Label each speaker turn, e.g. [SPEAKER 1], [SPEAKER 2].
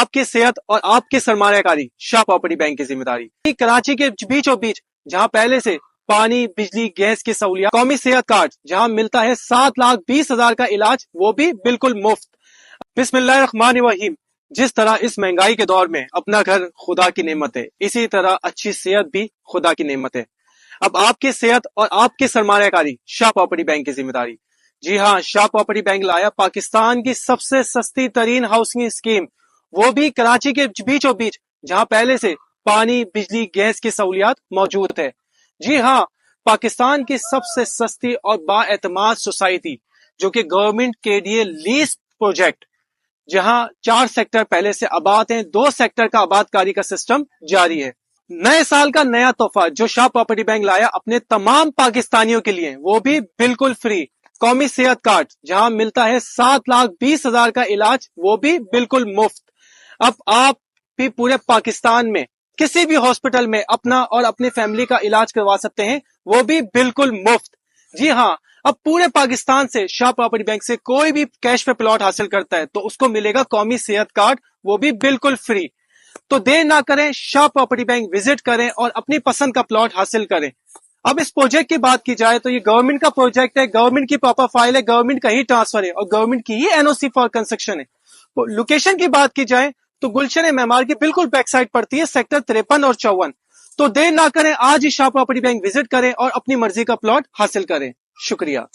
[SPEAKER 1] आपकी सेहत और आपकी सरमायाकारी शाह प्रॉपर्टी बैंक की जिम्मेदारी। कराची के बीचों बीच जहां पहले से पानी, बिजली, गैस की सहूलियत, कौमी सेहत कार्ड जहां मिलता है 7,20,000 का इलाज, वो भी बिल्कुल मुफ्त। बिस्मिल्लाहिर्रहमानिर्रहीम। जिस तरह इस महंगाई के दौर में अपना घर खुदा की नेमत है, इसी तरह अच्छी सेहत भी खुदा की नेमत है। अब आपकी सेहत और आपकी सरमायाकारी शाह प्रॉपर्टी बैंक की जिम्मेदारी। जी हाँ, शाह प्रॉपर्टी बैंक लाया पाकिस्तान की सबसे सस्ती तरीन हाउसिंग स्कीम, वो भी कराची के बीचों बीच जहां पहले से पानी, बिजली, गैस की सहूलियत मौजूद है। जी हाँ, पाकिस्तान की सबसे सस्ती और बाएतमाद सोसाइटी, जो कि गवर्नमेंट के लिए लीज प्रोजेक्ट, जहां 4 सेक्टर पहले से आबाद हैं, 2 सेक्टर का आबादकारी का सिस्टम जारी है। नए साल का नया तोहफा जो शाह प्रॉपर्टी बैंक लाया अपने तमाम पाकिस्तानियों के लिए, वो भी बिल्कुल फ्री। कौमी सेहत कार्ड जहां मिलता है 7,20,000 का इलाज, वो भी बिल्कुल मुफ्त। अब आप भी पूरे पाकिस्तान में किसी भी हॉस्पिटल में अपना और अपनी फैमिली का इलाज करवा सकते हैं, वो भी बिल्कुल मुफ्त। जी हाँ, अब पूरे पाकिस्तान से शाह प्रॉपर्टी बैंक से कोई भी कैश पे प्लॉट हासिल करता है तो उसको मिलेगा कौमी सेहत कार्ड, वो भी बिल्कुल फ्री। तो देर ना करें, शाह प्रॉपर्टी बैंक विजिट करें और अपनी पसंद का प्लॉट हासिल करें। अब इस प्रोजेक्ट की बात की जाए तो ये गवर्नमेंट का प्रोजेक्ट है, गवर्नमेंट की प्रॉपर फाइल है, गवर्नमेंट का ही ट्रांसफर है और गवर्नमेंट की ही एनओसी फॉर कंस्ट्रक्शन है। तो लोकेशन की बात की जाए तो गुलशन मेमार की बिल्कुल बैक साइड पड़ती है, सेक्टर 53 और 54। तो देर ना करें, आज ही शाह प्रॉपर्टी बैंक विजिट करें और अपनी मर्जी का प्लॉट हासिल करें। शुक्रिया।